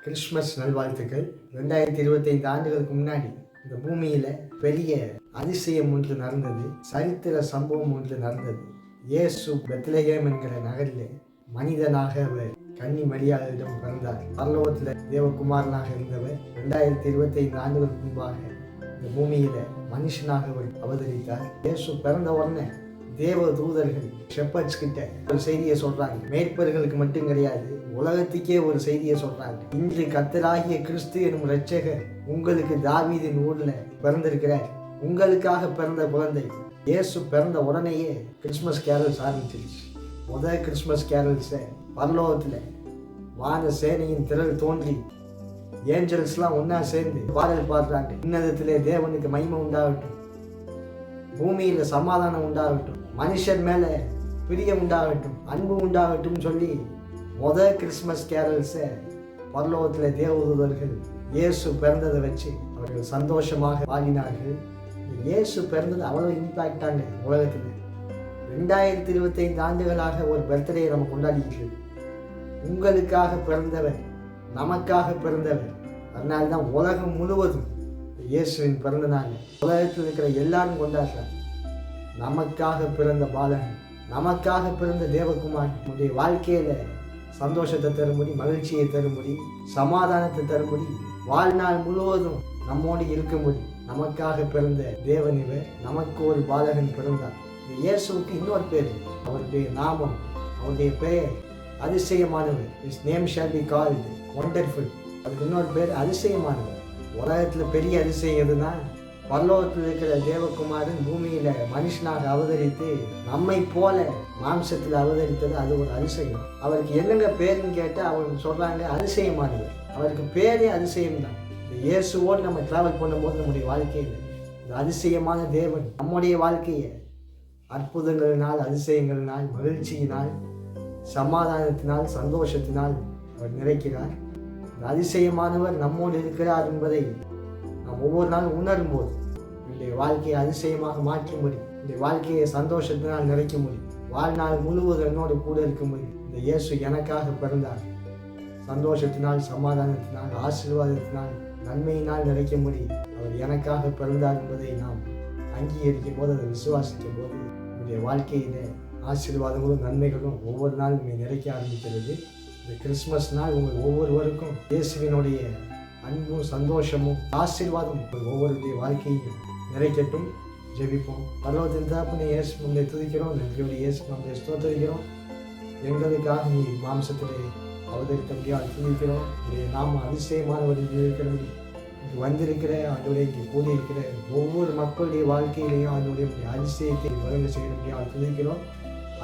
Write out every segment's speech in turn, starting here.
Christmas நல்வாழ்த்துக்கள். 2025 ஆண்டுகளுக்கு முன்னாடி இந்த பூமியில் பெரிய அதிசயம் ஒன்று நடந்தது. சரித்திர சம்பவம் ஒன்று நடந்தது. இயேசு பெத்லகேம் என்கிற நகரில் மனிதனாக அவர் கன்னி மரியாதையிடம் பிறந்தார். பரலோகத்தில் தேவகுமாரனாக இருந்தவர் 2025 ஆண்டுகளுக்கு முன்பாக இந்த பூமியில் மனுஷனாக அவர் அவதரித்தார். இயேசு பிறந்த உடனே தேவ தூதர்கள் ஷெப்பர்ட்ஸ் கிட்ட ஒரு செய்தியை சொல்றாங்க. மேய்ப்பர்களுக்கு மட்டும் கிடையாது, உலகத்துக்கே ஒரு செய்தியை சொல்றாங்க. இன்று கர்த்தராகிய கிறிஸ்து எனும் இரட்சகர் உங்களுக்கு தாவீதின் ஊர்ல பிறந்திருக்கிறார். உங்களுக்காக பிறந்த குழந்தை. இயேசு பிறந்த உடனேயே கிறிஸ்மஸ் கேரல்ஸ் ஆரம்பிச்சிருச்சு. முதல் கிறிஸ்மஸ் கேரல்ஸை பரலோகத்துல வான சேனையின் திரள் தோன்றி ஏஞ்சல்ஸ்லாம் ஒன்னா சேர்ந்து பாடல் பாடுறாங்க. இன்னதத்திலே தேவனுக்கு மகிமை உண்டாகட்டும், பூமியில சமாதானம் உண்டாகட்டும், மனுஷர் மேல பிரியம் உண்டாகட்டும், அன்பு உண்டாகட்டும் சொல்லி முதல் கிறிஸ்மஸ் கேரல்ஸை பரலோகத்துல தேவதூதர்கள் இயேசு பிறந்ததை வச்சு அவர்கள் சந்தோஷமாக பாடினார்கள். இயேசு பிறந்தது அவ்வளவு இம்பாக்டாங்க உலகத்துல. 2025 ஆண்டுகளாக ஒரு பர்த்டே நம்ம கொண்டாடிட்டு உங்களுக்காக பிறந்தவர், நமக்காக பிறந்தவர். அதனால்தான் உலகம் முழுவதும் இயேசுவின் பிறந்த நாள் உலகத்தில் இருக்கிற எல்லாரும் கொண்டாடுறாங்க. நமக்காக பிறந்த பாலகன், நமக்காக பிறந்த தேவகுமார் நம்முடைய வாழ்க்கையில சந்தோஷத்தை தரும்படி, மகிழ்ச்சியை தரும்படி, சமாதானத்தை தரும்படி, வாழ்நாள் முழுவதும் நம்மோடு இருக்கும்படி நமக்காக பிறந்த தேவன் இவர். நமக்கு ஒரு பாலகன் பிறந்தார். இந்த இயேசுவுக்கு இன்னொரு பேர், அவருடைய நாமம், அவருடைய பெயர் அதிசயமானவர். His name shall be called wonderful. அதுக்கு இன்னொரு பேர் அதிசயமானவர். உலகத்துல பெரிய அதிசயம் எதுனா, பரலோகத்தில் இருக்கிற தேவகுமாரன் பூமியில மனுஷனாக அவதரித்து நம்மை போல மாம்சத்தில் அவதரித்தது, அது ஒரு அதிசயம். அவருக்கு என்னங்க பேருன்னு கேட்டால் அவங்க சொல்றாங்க அதிசயமானவர். அவருக்கு பேரே அதிசயம்தான். இந்த இயேசுவோடு நம்ம டிராவல் பண்ணும்போது நம்முடைய வாழ்க்கையில் இந்த அதிசயமான தேவன் நம்முடைய வாழ்க்கையை அற்புதங்களினால், அதிசயங்களினால், மகிழ்ச்சியினால், சமாதானத்தினால், சந்தோஷத்தினால் அவர் நிறைக்கிறார். இந்த அதிசயமானவர் நம்மோடு இருக்கிறார் என்பதை நாம் ஒவ்வொரு நாளும் உணரும் போது என்னுடைய வாழ்க்கையை அதிசயமாக மாற்றும்படி, இந்த வாழ்க்கையை சந்தோஷத்தினால் நிறைக்கும்படி, வாழ்நாள் முழுவதும் என்னோடு கூட இருக்கும்படி இந்த இயேசு எனக்காக பிறந்தார். சந்தோஷத்தினால், சமாதானத்தினால், ஆசீர்வாதத்தினால், நன்மையினால் நிறைக்கும்படி அவர் எனக்காக பிறந்தார் என்பதை நாம் அங்கீகரிக்கும் போது, அதை விசுவாசிக்கும் போது என்னுடைய வாழ்க்கையில ஆசீர்வாதங்களும் நன்மைகளும் ஒவ்வொரு நாளும் நிறைக்க ஆரம்பிக்கிறது. இந்த கிறிஸ்மஸ் நாள் உங்கள் ஒவ்வொருவருக்கும் இயேசுவினுடைய அன்பும் சந்தோஷமும் ஆசீர்வாதம் ஒவ்வொருடைய வாழ்க்கையும் நிறைக்கட்டும். ஜெபிப்போம். பரலோகத்தின் தகப்பனே, இயேசு உங்களை துதிக்கிறோம், நன்றியோடு இயேசு நம்மை ஸ்தோத்திரிக்கிறோம். எங்களுக்காக நீ மாம்சத்திலே அவதரித்தபடியால் துதிக்கிறோம். உடைய நாம அதிசயமானவர்கள் இருக்கிறபடி இங்கு வந்திருக்கிற அதோடைய இங்கே கூடியிருக்கிற ஒவ்வொரு மக்களுடைய வாழ்க்கையிலையும் அதனுடைய அதிசயத்தை வழங்க செய்கிறபடியால் துதிக்கிறோம்.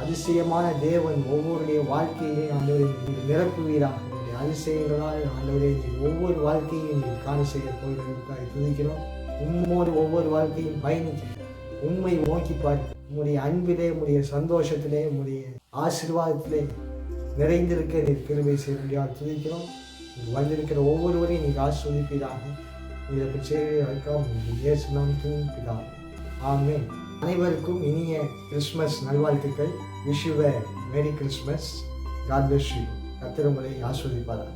அதிசயமான தேவன் ஒவ்வொருடைய வாழ்க்கையிலையும் ஆண்டவரை நிரப்புவீராக. அதிசயங்களால் ஆண்டவரை ஒவ்வொரு வாழ்க்கையும் நீ காண செய்ய போகிறதுக்காக துதிக்கிறோம். உம்மோடு ஒவ்வொரு வாழ்க்கையும் பயணிக்கிறோம். உண்மை நோக்கி பார்க்க, உங்களுடைய அன்பிலே, உங்களுடைய சந்தோஷத்திலே, உங்களுடைய ஆசீர்வாதத்திலே நிறைந்திருக்க நீ கிருபை செய்ய முடியாது துதிக்கிறோம். வந்திருக்கிற ஒவ்வொருவரையும் நீ ஆசீர்வதிப்பீராக. இதற்கு செய்ய வைக்காம இயேசு நாமத்தில் பிதாவே, ஆமென். அனைவருக்கும் இனிய கிறிஸ்மஸ் நல்வாழ்த்துக்கள். Wish you a merry Christmas. God bless you. கர்த்தர் உங்களை ஆசீர்வதிப்பாராக.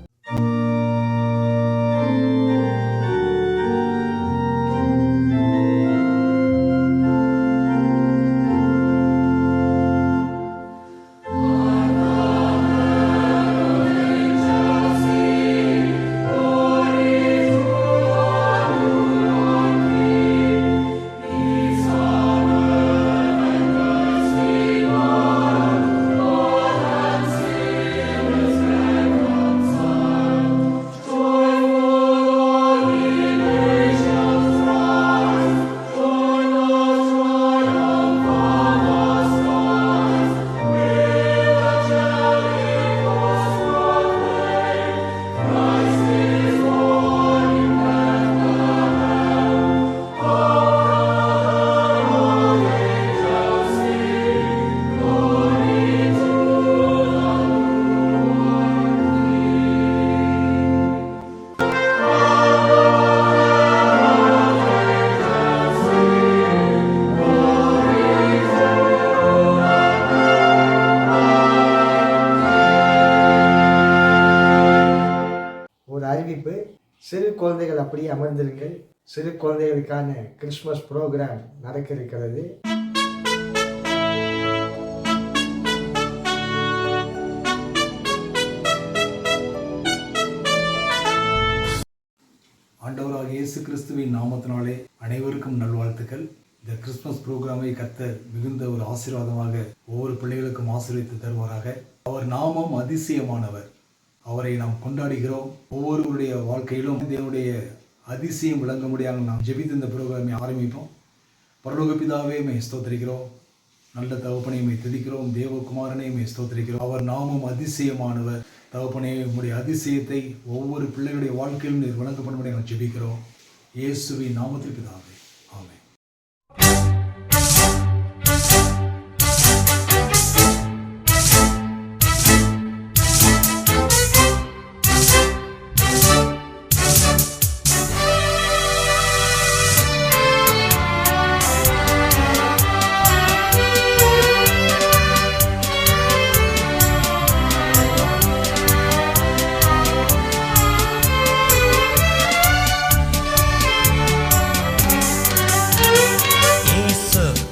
குழந்தைகள் அப்படியே அமர்ந்திருங்கள். சிறு குழந்தைகளுக்கான கிறிஸ்மஸ் ப்ரோக்ராம் நடக்க இருக்கிறது. ஆண்டவராக இயேசு கிறிஸ்துவின் நாமத்தினாலே அனைவருக்கும் நல்வாழ்த்துக்கள். இந்த கிறிஸ்துமஸ் ப்ரோக்ராமை கர்த்தர் மிகுந்த ஒரு ஆசீர்வாதமாக ஒவ்வொரு பிள்ளைகளுக்கும் ஆசீர்வதித்து தருவாராக. அவர் நாமம் அதிசயமானவர். அவரை நாம் கொண்டாடுகிறோம். ஒவ்வொருவருடைய வாழ்க்கையிலும் தேவனுடைய அதிசயம் விளங்க முடியாமல் நாம் ஜெபித்து இந்த ப்ரோக்ராமை ஆரம்பிப்போம். பரலோக பிதாவே மை ஸ்தோத்திரிக்கிறோம். நல்ல தகப்பனை மை துதிக்கிறோம். தேவகுமாரனை மை ஸ்தோத்திரிக்கிறோம். அவர் நாமம் அதிசயமானவர். தகப்பனே, உம்முடைய அதிசயத்தை ஒவ்வொரு பிள்ளைகளுடைய வாழ்க்கையிலும் நீர் வழங்கப்படும்படி நாங்கள் ஜெபிக்கிறோம். இயேசுவின் நாமத்தில் பிதாவே, ஆமென்.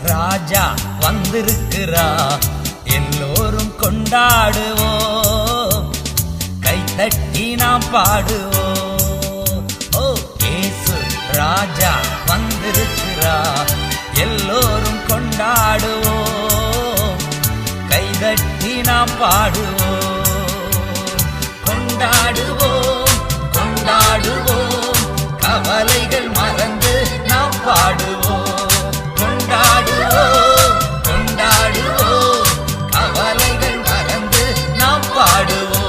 ராஜா வந்திருக்கிறா, எல்லோரும் கொண்டாடுவோம், கைத்தட்டி நாம் பாடுவோம். ஓ, இயேசு ராஜா வந்திருக்கிறா, எல்லோரும் கொண்டாடுவோம், கைதட்டி நாம் பாடுவோம். கொண்டாடுவோம், கொண்டாடுவோம், கவலைகள் மறந்து நாம் பாடுவோம். கொண்டாடுவோம், கொண்டாடுவோம், கவலைகள் மறந்து நாம் பாடுவோம்.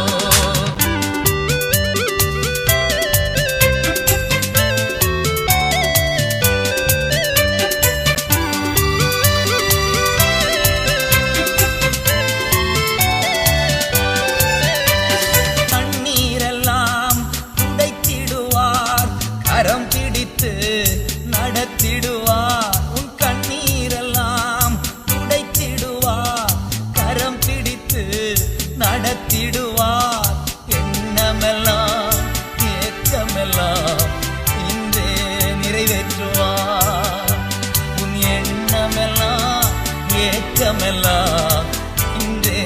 தண்ணீரெல்லாம் துடைத்திடுவார், கரம் பிடித்து நடத்திடுவார். நடத்திடுவார். எண்ணமெல்லாம் ஏக்கமெல்லாம் இன்றே நிறைவேற்றுவார். உன் எண்ணமெல்லாம் ஏக்கமெல்லாம் இன்றே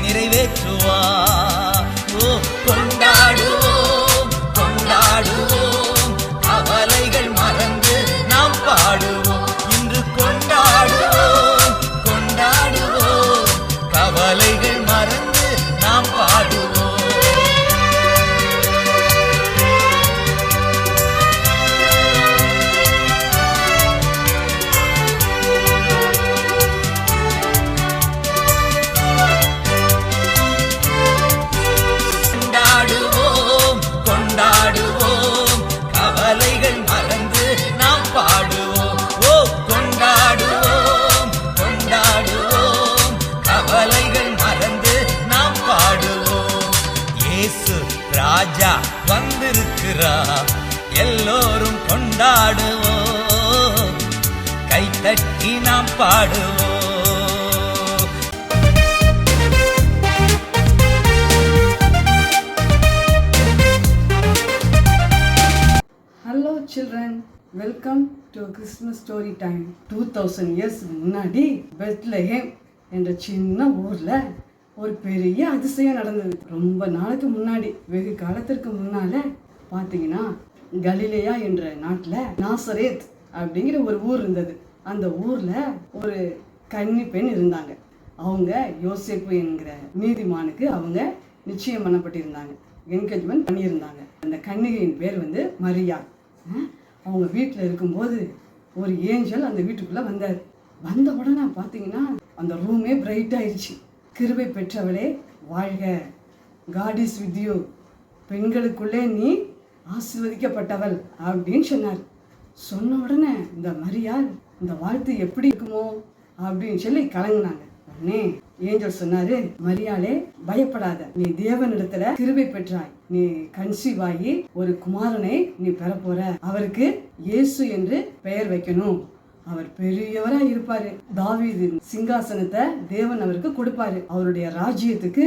நிறைவேற்றுவார். ஓ, கொண்டாடுவோம், கொண்டாடுவோம், கவலைகள் மறந்து நாம் பாடுவோம். இன்று கொண்டாடுவோம், கொண்டாடுவோம், கவலைகள் மறந்து நாம் பாடுவோம். கொண்டாடுவோம், கொண்டாடுவோம், கவலைகள் மறந்து நாம் பாடுவோம். ஓ, கொண்டாடுவோம், கொண்டாடுவோம், கவலைகள் மறந்து நாம் பாடுவோம். இயேசு ராஜா வந்திருக்கிறா, எல்லோரும் கொண்டாடுவோம், கைத்தட்டி நாம் பாடுவோம். Hello children, welcome to Christmas story time. 2000 years முன்னாடி பெத்லஹேம் என்ற சின்ன ஊர்ல ஒரு பெரிய அதிசயம் நடந்தது. ரொம்ப நாளுக்கு முன்னாடி, வெகு காலத்திற்கு முன்னால பார்த்தீங்கன்னா, கலிலேயா என்ற நாட்டில் நாசரேத் அப்படிங்கிற ஒரு ஊர் இருந்தது. அந்த ஊர்ல ஒரு கன்னி பெண் இருந்தாங்க. அவங்க யோசேப்பு என்கிற நீதிமானுக்கு அவங்க நிச்சயம் பண்ணப்பட்டிருந்தாங்க, என்கேஜ்மெண்ட் பண்ணியிருந்தாங்க. அந்த கன்னிகையின் பேர் வந்து மரியா. அவங்க வீட்டில் இருக்கும்போது ஒரு ஏஞ்சல் அந்த வீட்டுக்குள்ளே வந்தார். வந்த உடனே பார்த்தீங்கன்னா அந்த ரூமே பிரைட் ஆயிடுச்சு. கிருபை பெற்றவளே வாழ்க, காட் இஸ் வித் யூ, பெண்களுக்குள்ளே நீ ஆசீர்வதிக்கப்பட்டவள் அப்படின்னு சொன்னார். சொன்ன உடனே இந்த மரியாள் இந்த வாழ்த்து எப்படி இருக்குமோ அப்படின்னு சொல்லி கலங்கினாங்க. உடனே ஏஞ்சல் சொன்னாரு, மரியாளே பயப்படாத, நீ தேவனிடத்துல கிருபை பெற்றாய், நீ கன்சீவ் ஆகி ஒரு குமாரனை நீ பெற போற, அவருக்கு இயேசு என்று பெயர் வைக்கணும், அவர் பெரியவரா இருப்பாரு, தாவீதின் சிங்காசனத்தை தேவன் அவருக்கு கொடுப்பாரு, அவருடைய ராஜ்யத்துக்கு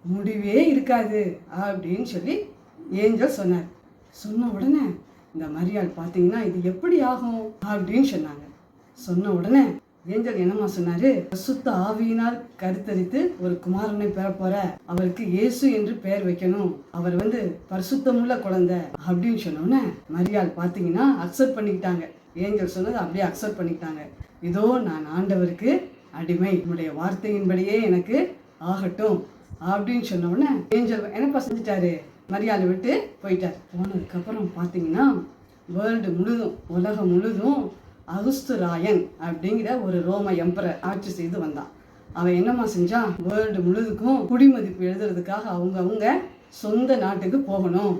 முடிவே இருக்காது அப்படின்னு சொல்லி ஏஞ்சல் சொன்னார். சொன்ன உடனே இந்த மரியாள் பார்த்தீங்கன்னா இது எப்படி ஆகும் அப்படின்னு சொன்னாங்க. சொன்ன உடனே ஏஞ்சல் என்னமா சொன்னாரு, பரிசுத்த ஆவியினால் கருத்தரித்து ஒரு குமாரனை பெற போற, அவருக்கு இயேசு என்று பெயர் வைக்கணும், அவர் பரிசுத்தமுள்ள குழந்தை அப்படின்னு சொன்னோன்னே மரியாள் பார்த்தீங்கன்னா அக்செப்ட் பண்ணிக்கிட்டாங்க. ஏஞ்சல் சொன்னது அப்படியே அக்செப்ட் பண்ணிக்கிட்டாங்க. இதோ நான் ஆண்டவருக்கு அடிமை, உன்னுடைய வார்த்தையின்படியே எனக்கு ஆகட்டும் அப்படின்னு சொன்ன உடனே ஏஞ்சல் என்னப்பா செஞ்சுட்டாரு, மரியாதை விட்டு போயிட்டார். போனதுக்கப்புறம் பார்த்தீங்கன்னா வேர்ல்டு முழுதும், உலகம் முழுதும் அகுஸ்துராயன் அப்படிங்கிற ஒரு ரோம எம்பரர் ஆட்சி செய்து வந்தான். அவன் என்னம்மா செஞ்சான், வேர்ல்டு முழுதுக்கும் குடிமதிப்பு எழுதுறதுக்காக அவங்க சொந்த நாட்டுக்கு போகணும்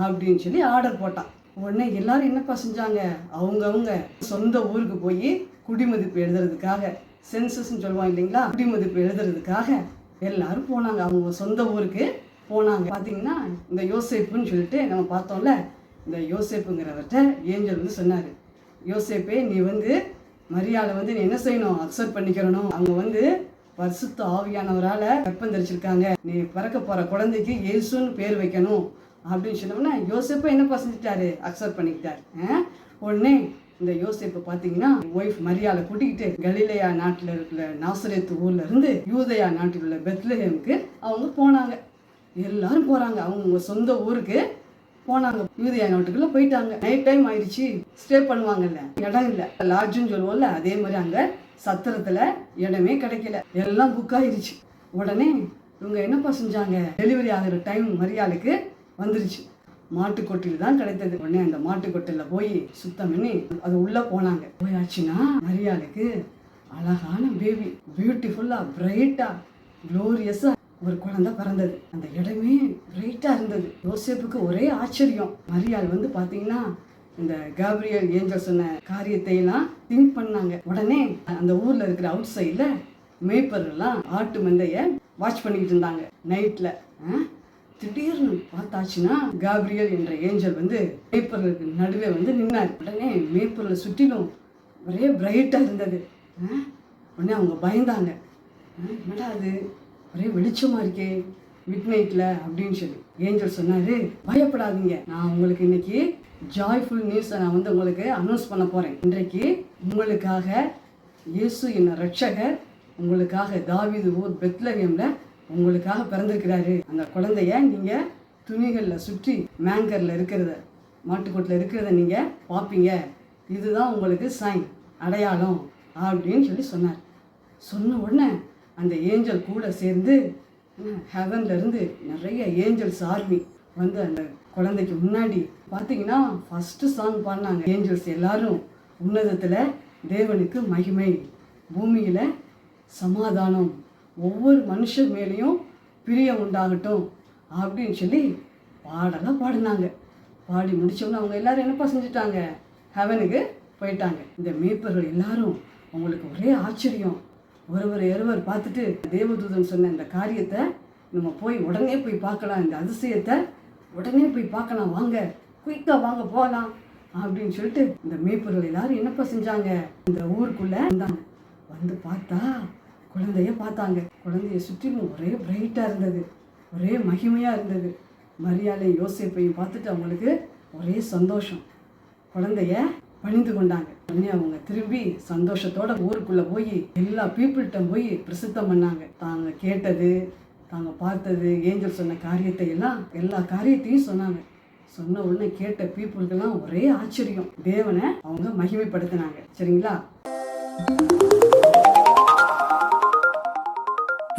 அப்படின்னு சொல்லி ஆர்டர் போட்டான். உடனே எல்லாரும் என்னப்பா செஞ்சாங்க, அவங்க சொந்த ஊருக்கு போய் குடிமதிப்பு எழுதுறதுக்காக, சென்சஸ்ன்னு சொல்லுவாங்க இல்லைங்களா, குடிமதிப்பு எழுதுறதுக்காக எல்லாரும் போனாங்க, அவங்க சொந்த ஊருக்கு போனாங்க. பார்த்தீங்கன்னா இந்த யோசேப்புன்னு சொல்லிட்டு நம்ம பார்த்தோம்ல, இந்த யோசேப்புங்கிறவர்கிட்ட ஏஞ்சல் சொன்னார், யோசேப்பே நீ மரியாதை நீ என்ன செய்யணும், அக்செப்ட் பண்ணிக்கிறணும், அவங்க பரிசுத்த ஆவியானவரால் கற்பம் தரிச்சிருக்காங்க, நீ பிறக்க போகிற குழந்தைக்கு இயேசுன்னு பேர் வைக்கணும் அப்படின்னு சொன்னோம்னா யோசேப்பை என்னப்பா செஞ்சுட்டாரு, அக்செப்ட் பண்ணிக்கிட்டாரு. உடனே இந்த யோசேப்பை பார்த்தீங்கன்னா ஒய்ஃப் மரியாதை கூட்டிக்கிட்டு கலிலேயா நாட்டில் இருக்கிற நாசரேத்து ஊர்ல இருந்து யூதயா நாட்டில் உள்ள பெத்லஹேமுக்கு அவங்க போனாங்க. எல்லாரும் போகிறாங்க, அவங்க சொந்த ஊருக்கு போனாங்க. யூதயா நாட்டுக்குள்ளே போயிட்டாங்க. நைட் டைம் ஆயிடுச்சு, ஸ்டே பண்ணுவாங்கல்ல, இடம் இல்லை, லாட்ஜுன்னு சொல்லுவோம்ல, அதே மாதிரி அங்கே சத்திரத்தில் இடமே கிடைக்கல, எல்லாம் புக் ஆயிடுச்சு. உடனே இவங்க என்னப்பா செஞ்சாங்க, டெலிவரி ஆகிற டைம் மரியாளுக்கு வந்துருச்சு. மாட்டுக்கொட்டில் தான் கிடைத்தது. உடனே அந்த மாட்டுக்கொட்டில் போய் சுத்தம் பண்ணி அது உள்ளே போனாங்க. போயாச்சுன்னா மரியாளுக்கு அழகான பேபி, பியூட்டிஃபுல்லாக பிரைட்டாக க்ளோரியஸாக ஒரு குழந்தை பிறந்தது. அந்த இடமே பிரைட்டாக இருந்தது. யோசேப்புக்கு ஒரே ஆச்சரியம். மரியாள் பார்த்தீங்கன்னா இந்த கேப்ரியல் ஏஞ்சல் சொன்ன காரியத்தையெல்லாம் திங்க் பண்ணாங்க. உடனே அந்த ஊரில் இருக்கிற அவுட் சைடில் மேய்ப்பர்லாம் ஆட்டு மந்தையை வாட்ச் பண்ணிக்கிட்டு இருந்தாங்க நைட்டில். திடீர்னு பார்த்தாச்சுன்னா கேப்ரியல் என்ற ஏஞ்சல் மேய்ப்பர்களுக்கு நடுவே நின்னார். உடனே மேய்ப்பர்களை சுற்றிலும் ஒரே பிரைட்டாக இருந்தது. உடனே அவங்க பயந்தாங்க, என்னடா அது ஒரே வெளிச்சமாக இருக்கே மிட் நைட்டில் அப்படின்னு சொல்லி. ஏஞ்சல் சொன்னார், பயப்படாதீங்க, நான் உங்களுக்கு இன்னைக்கு ஜாய்ஃபுல் நியூஸை நான் உங்களுக்கு அனௌன்ஸ் பண்ண போகிறேன். இன்றைக்கு உங்களுக்காக இயேசு என்ன ரட்சகர் உங்களுக்காக தாவீது ஊர் பெத்லஹேமில் உங்களுக்காக பிறந்திருக்கிறாரு. அந்த குழந்தைய நீங்கள் துணிகளில் சுற்றி மேங்கரில் இருக்கிறத, மாட்டுக்கொட்டில் இருக்கிறத நீங்கள் பார்ப்பீங்க, இதுதான் உங்களுக்கு சைன், அடையாளம் அப்படின்னு சொல்லி சொன்னார். சொன்ன உடனே அந்த ஏஞ்சல் கூட சேர்ந்து ஹெவன்லேருந்து நிறைய ஏஞ்சல்ஸ் ஆர்மி அந்த குழந்தைக்கு முன்னாடி பார்த்தீங்கன்னா ஃபஸ்ட்டு சாங் பாடினாங்க. ஏஞ்சல்ஸ் எல்லாரும் உன்னதத்தில் தேவனுக்கு மகிமை, பூமியில் சமாதானம், ஒவ்வொரு மனுஷர் மேலேயும் பிரியம் உண்டாகட்டும் அப்படின்னு சொல்லி பாடலாம் பாடினாங்க. பாடி முடித்தோம்னா அவங்க எல்லாரும் என்னப்பா செஞ்சுட்டாங்க, ஹெவனுக்கு போயிட்டாங்க. இந்த மேய்ப்பர்கள் எல்லாரும் அவங்களுக்கு ஒரே ஆச்சரியம். ஒருவர் பார்த்துட்டு தேவதூதன் சொன்ன இந்த காரியத்தை நம்ம உடனே போய் பார்க்கலாம், இந்த அதிசயத்தை உடனே போய் பார்க்கலாம், வாங்க குயிக்காக வாங்க போகலாம் அப்படின்னு சொல்லிட்டு இந்த மேய்ப்பர்கள் எல்லாரும் என்னப்பா செஞ்சாங்க, இந்த ஊருக்குள்ளே வந்தாங்க. பார்த்தா குழந்தைய பார்த்தாங்க. குழந்தைய சுற்றிலும் ஒரே பிரைட்டாக இருந்தது, ஒரே மகிமையாக இருந்தது. மரியாதையும் யோசேப்பையும் பார்த்துட்டு அவங்களுக்கு ஒரே சந்தோஷம். குழந்தைய பணிந்து கொண்டாங்க. உடனே அவங்க திரும்பி சந்தோஷத்தோட ஊருக்குள்ளே போய் எல்லா பீப்புள்கிட்ட போய் பிரசித்தம் பண்ணாங்க. தாங்க கேட்டது, தாங்க பார்த்தது, ஏஞ்சல் சொன்ன காரியத்தை எல்லாம், எல்லா காரியத்தையும் சொன்னாங்க. சொன்ன உடனே கேட்ட பீப்புளுக்கெல்லாம் ஒரே ஆச்சரியம். தேவனை அவங்க மகிமைப்படுத்தினாங்க. சரிங்களா?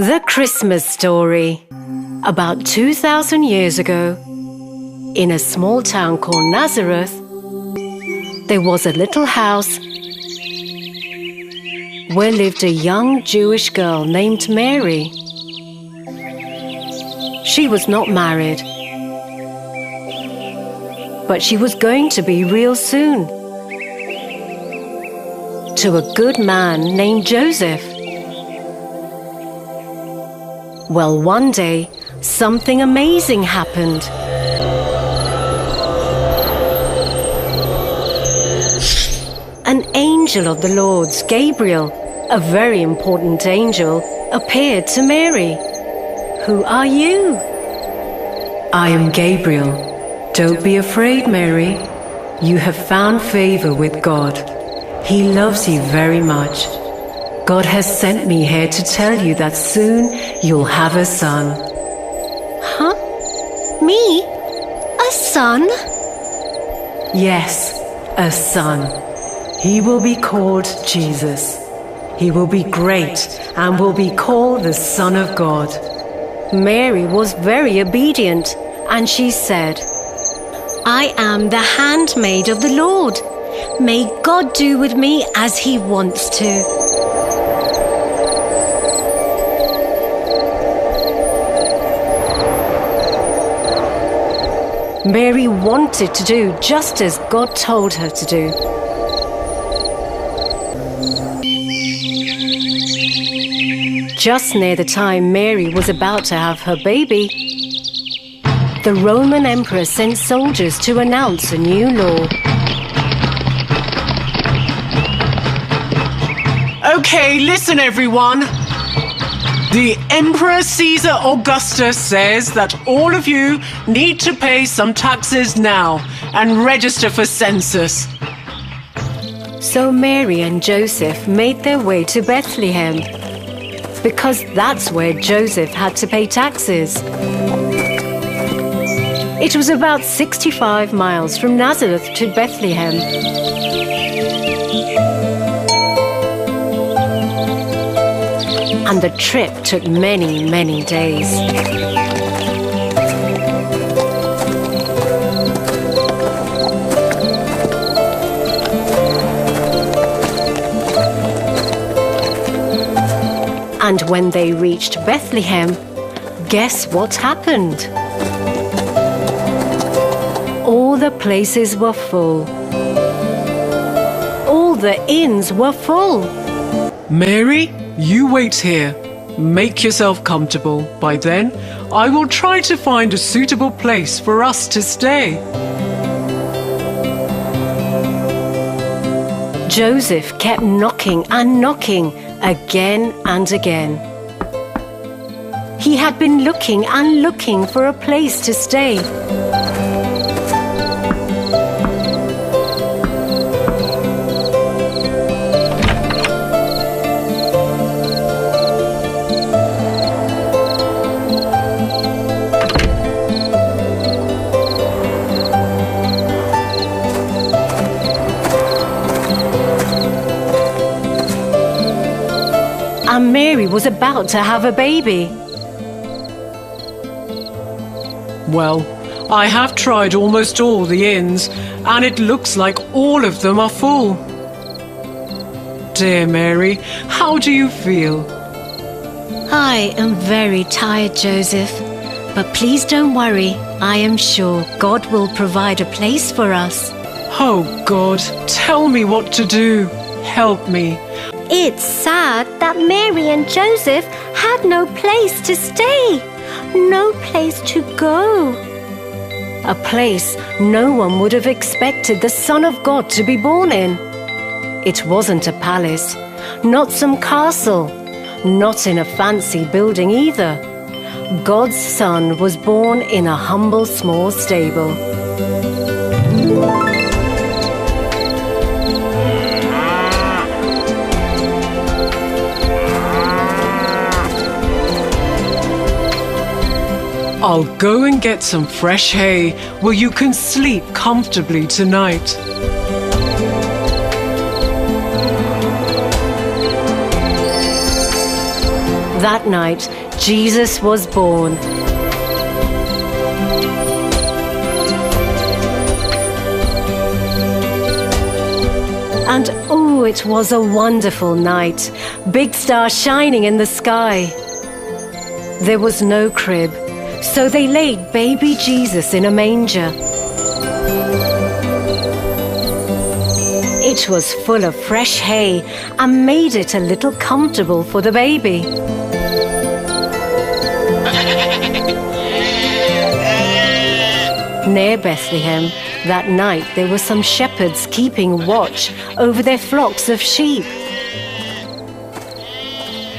The Christmas Story. About 2000 years ago, in a small town called Nazareth, there was a little house where lived a young Jewish girl named Mary. She was not married, but she was going to be real soon, to a good man named Joseph. Well, one day, something amazing happened. An angel of the Lord's, Gabriel, a very important angel, appeared to Mary. Who are you? I am Gabriel. Don't be afraid, Mary. You have found favor with God. He loves you very much. God has sent me here to tell you that soon you'll have a son. Huh? Me? A son? Yes, a son. He will be called Jesus. He will be great and will be called the Son of God. Mary was very obedient, and she said, I am the handmaid of the Lord. May God do with me as he wants to. Mary wanted to do just as God told her to do. Just near the time Mary was about to have her baby, the Roman Emperor sent soldiers to announce a new law. Okay, listen everyone. The Emperor Caesar Augustus says that all of you need to pay some taxes now and register for census. So Mary and Joseph made their way to Bethlehem, because that's where Joseph had to pay taxes. It was about 65 miles from Nazareth to Bethlehem. And the trip took many, many days. And when they reached Bethlehem, guess what happened? All the places were full. All the inns were full. Mary, you wait here. Make yourself comfortable. By then, I will try to find a suitable place for us to stay. Joseph kept knocking and knocking again and again. He had been looking and looking for a place to stay. And Mary was about to have a baby. Well, I have tried almost all the inns, and it looks like all of them are full. Dear Mary, how do you feel? I am very tired, Joseph. But please don't worry. I am sure God will provide a place for us. Oh God, tell me what to do. Help me. It's sad that Mary and Joseph had no place to stay, no place to go. A place no one would have expected the Son of God to be born in. It wasn't a palace, not some castle, not in a fancy building either. God's Son was born in a humble small stable. I'll go and get some fresh hay where you can sleep comfortably tonight. That night, Jesus was born. And oh, it was a wonderful night. Big stars shining in the sky. There was no crib, so they laid baby Jesus in a manger. It was full of fresh hay and made it a little comfortable for the baby. Near Bethlehem, that night there were some shepherds keeping watch over their flocks of sheep.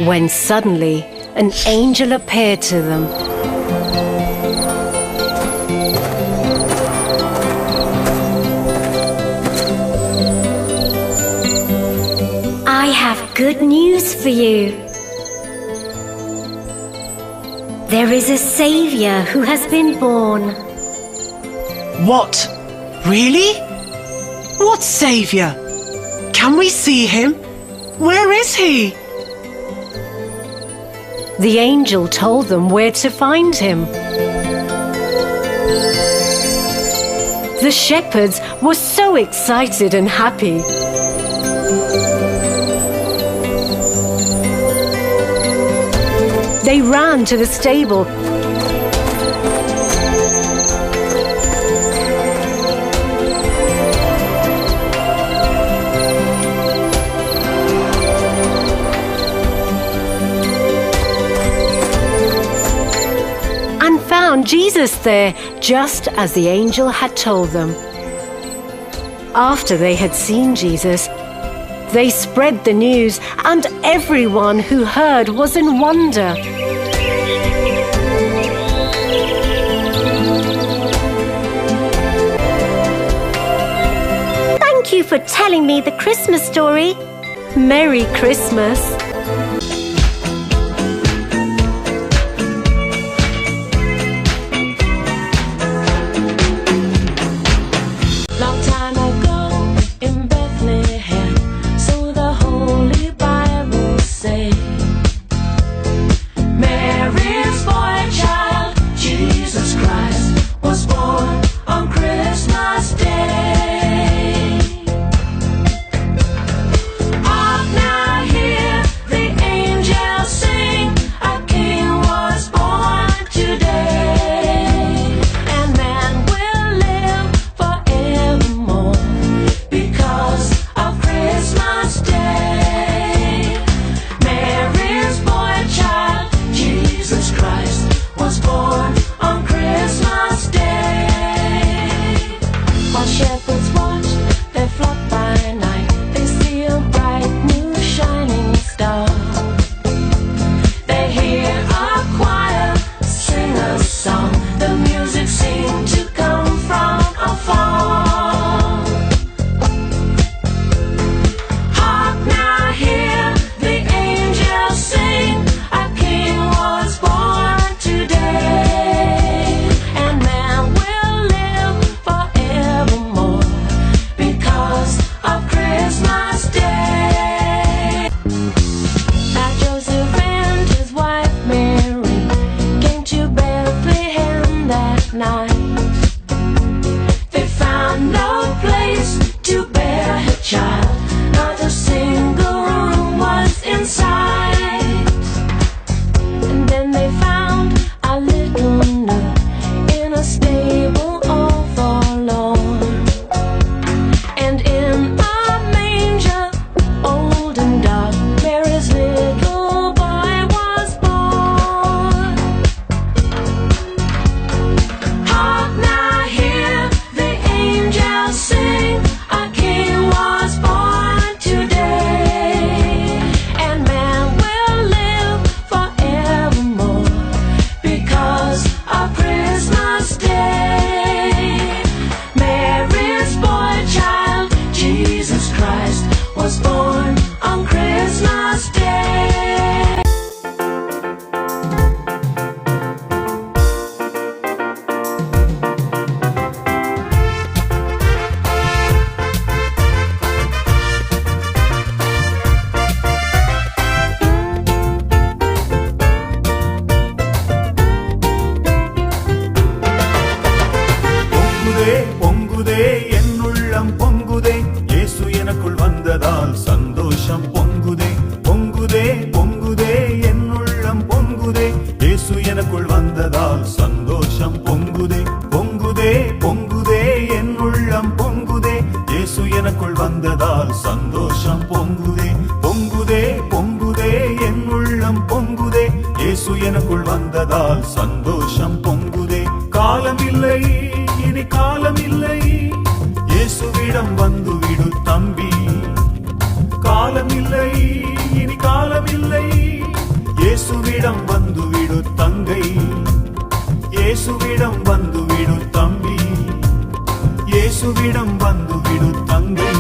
When suddenly an angel appeared to them. good news for you. There is a Savior who has been born. What? Really? What Savior? Can we see him? Where is he? The angel told them where to find him. The shepherds were so excited and happy. They ran to the stable and found Jesus there, just as the angel had told them. After they had seen Jesus, they spread the news, and everyone who heard was in wonder. Thank you for telling me the Christmas story. Merry Christmas! Long time ago in Bethlehem, so the Holy Bible say, Mary's boy child, Jesus Christ, was born on Christmas Day. Hark now, hear the angels sing, a king was born today, and man will live forevermore because of Christmas Day. Mary's boy child, Jesus Christ, was born on Christmas Day. While shepherds watched their flock by night, they see a bright new shining star. They hear a choir sing a song, the music seemed to come from afar. Hark now, hear the angels sing, a king was born today, and man will live forevermore because of Christmas Day. Now Joseph and his wife Mary came to Bethlehem that night. They found no place to bear her child, not a single room was in sight. And then they found a little nook in a stable all forlorn, and in a manger, old and dark, Mary's little boy was born. Hark now, hear the angels sing, a king was born today, and man will live forevermore because of Christmas Day. Mary's boy child, Jesus Christ, was born on Christmas Day. பொங்குதே பொங்குதே என் உள்ளம் பொங்குதே, இயேசு எனக்குள் வந்ததால் சந்தோஷம் பொங்குதே. பொங்குதே பொங்குதே என் உள்ளம் பொங்குதே, இயேசு எனக்குள் வந்ததால் சந்தோஷம் பொங்குதே. பொங்குதே பொங்குதே என் உள்ளம் பொங்குதே, இயேசு எனக்குள் வந்ததால் சந்தோஷம் பொங்குதே. பொங்குதே பொங்குதே என் உள்ளம் பொங்குதே, இயேசு எனக்குள் வந்ததால் சந்தோஷம் பொங்குதே. காலமில்லை இனி காலமில்லை, இயேசுவிடம் வந்துவிடு தம்பி. காலமில்லை இனி காலமில்லை, இயேசுவிடம் வந்துவிடு தங்கை. இயேசுவிடம் வந்துவிடு தம்பி, இயேசுவிடம் வந்துவிடு தங்கை.